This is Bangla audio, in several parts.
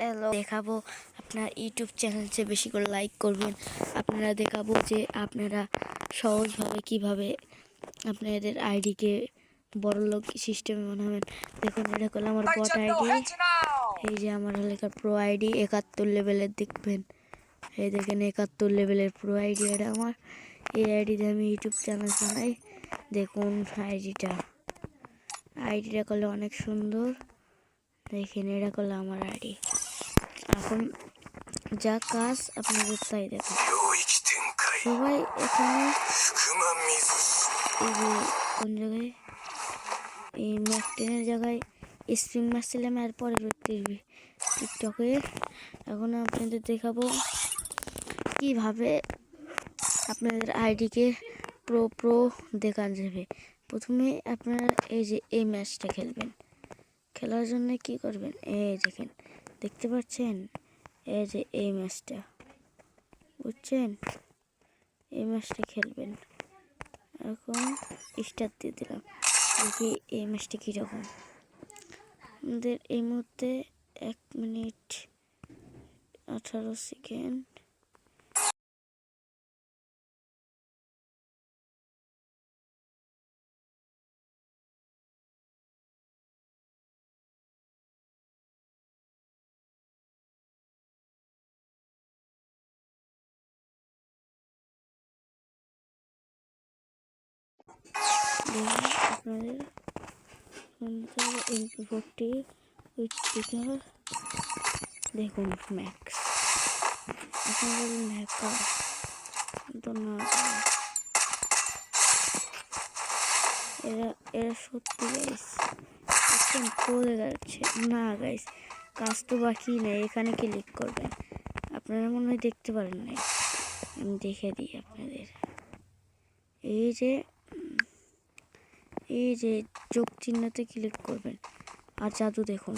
হ্যালো, দেখাবো আপনার ইউটিউব চ্যানেল যে বেশি করে লাইক করবেন। আপনারা দেখাবো যে আপনারা সহজভাবে কিভাবে আপনাদের আইডিকে বড়লোক সিস্টেমে বানাবেন। দেখুন, এটা করলে আমার বট আইডি। এই যে আমার এলাকার প্রো আইডি 71 লেভেলের দেখবেন। এই দেখেন 71 লেভেলের প্রো আইডি, এটা আমার। এই আইডিতে আমি ইউটিউব চ্যানেল বানাই। দেখুন আইডিটা করলে অনেক সুন্দর। দেখেন, এটা করলে আমার আইডি। এখন যা কাজ আপনাদের তাই দেখুন। সবাই এখানে এই যে কোন জায়গায় এই ম্যাকটেনের জায়গায় স্প্রিং মারছিলাম, এরপরে টিকটকে। এখন আপনাদের দেখাবো কিভাবে আপনাদের আইডিকে প্রো দেখান যাবে। প্রথমে আপনারা এই যে এই ম্যাচটা খেলবেন। খেলার জন্য কি করবেন, এই দেখেন, দেখতে পাচ্ছেন, এই যে এই ম্যাচটা, বুঝছেন, এই ম্যাচটা খেলবেন। এখন স্টার্ট দিয়ে দিলাম, দেখি এই ম্যাচটা কীরকম। আমাদের এই মুহূর্তে 1 মিনিট 18 সেকেন্ড। আপনাদের MP40 উইথ স্পিকার দেখুন, ম্যাক্স। আপনাদের ম্যাকা তো না, এরা সত্যি গাইস একদম পড়ে যাচ্ছে না গাইস। কাজ তো বাকি নেই, এখানে ক্লিক করবেন। আপনারা মনে হয় দেখতে পারেন নাই, আমি দেখে দিই আপনাদের। এই যে যোগ চিহ্নতে ক্লিক করবেন, আর জাদু দেখুন,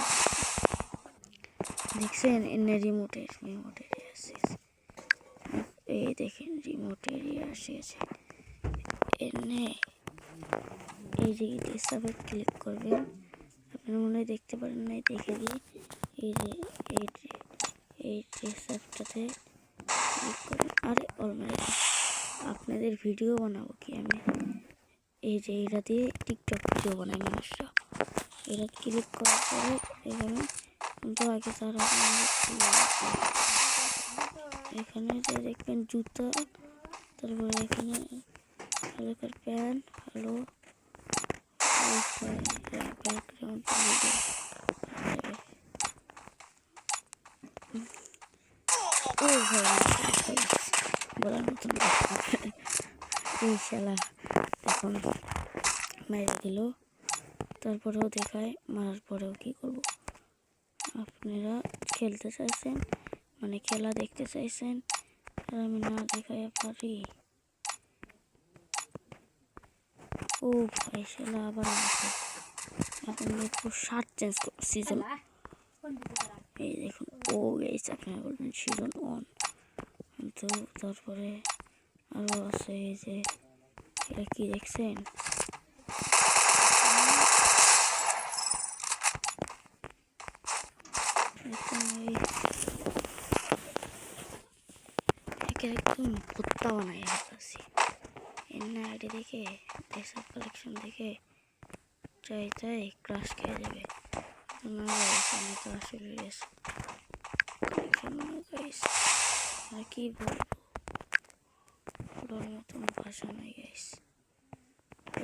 দেখছেন এনে রিমোট এরিয়া আসছে। এই দেখেন রিমোট এরিয়া আসছে এনে। এই যে ডেস্কটপে ক্লিক করবেন, আপনারা মনে হয় দেখতে পারেন নাই, দেখে দিই। এই যে এই ডেস্কটপটাতে ক্লিক করেন। আরে অলরেডি আপনাদের ভিডিও বানাবো কি আমি, এই যে এটা দিয়ে টিকটক ভিডিও বানাই মানুষরা। এটা ক্লিক করার পরে এখানে কিন্তু আগে তারা এখানে যে দেখবেন জুতা, তারপরে এখানে এলাকার প্যান্ট, হ্যালো ব্যাকগ্রাউন্ড ও ভাই বলার মতন এই শালা এখন মেরে দিল। তারপরেও দেখায়, মারার পরেও কি করব। আপনারা খেলতে চাইছেন, মানে খেলা দেখতে চাইছেন, আর আমি না দেখাই পারি। ও ভাই শালা আবার এখন দেখবো শার্ট চেঞ্জ করবো সিজন। এই দেখুন, ও গেছে, আপনারা বলবেন সিজন 1, কিন্তু তারপরে আরও আছে। এই যে এটা কি দেখছেন, একদম ভুত্তা বানাই আসছি। এমনি আইডি দেখে, ডেসক কালেকশন দেখে চাই ক্রাশ খেয়ে যাবে। আমি তো আসলে আর কি বলবো, পুরোর মতন ভাষা নাই গাইস।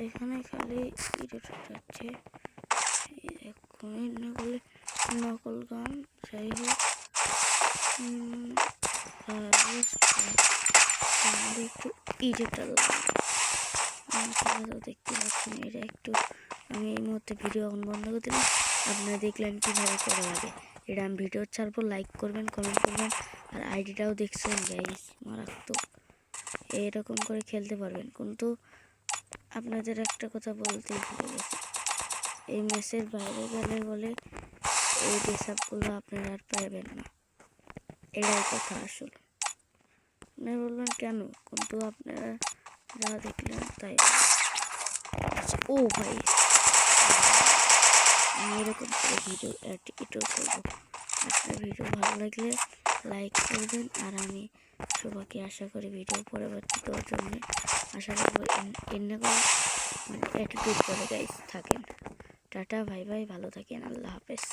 এখানে খালি ইডিট যাচ্ছে। এই দেখুন, বলে নকল গান, যাই হোক একটু ইডিটাল দেখতে পাচ্ছেন। এটা একটু আমি এই মুহূর্তে ভিডিও এখন বন্ধ করে দিলাম। আপনারা দেখলেন কীভাবে করা লাগে। এটা আমি ভিডিও ছাড়বো, লাইক করবেন, কমেন্ট করবেন, আর আইডিটাও দেখছেন গাইস, মারাত্মক। এরকম করে খেলতে পারবেন। কিন্তু আপনাদের একটা কথা বলতেই ভুলে গেছি, এই ম্যাচের বাইরে গেলে বলে এই ডেসআপগুলো আপনারা আর পাইবেন না। এটাই কথা আসল। আপনারা বলবেন কেন, কিন্তু আপনারা যা দেখলেন তাই। ও ভাই, আমি এরকম করে ভিডিও করবো, আপনার ভিডিও ভালো লাগলে লাইক করবেন। আর আমি সবাইকে আশা করি ভিডিও পরবর্তী দেওয়ার জন্য আশা করবো এনে করে মানে অ্যাটিটিউড করে গাইস থাকেন। টাটা, বাই বাই, ভালো থাকেন, আল্লাহ হাফেজ।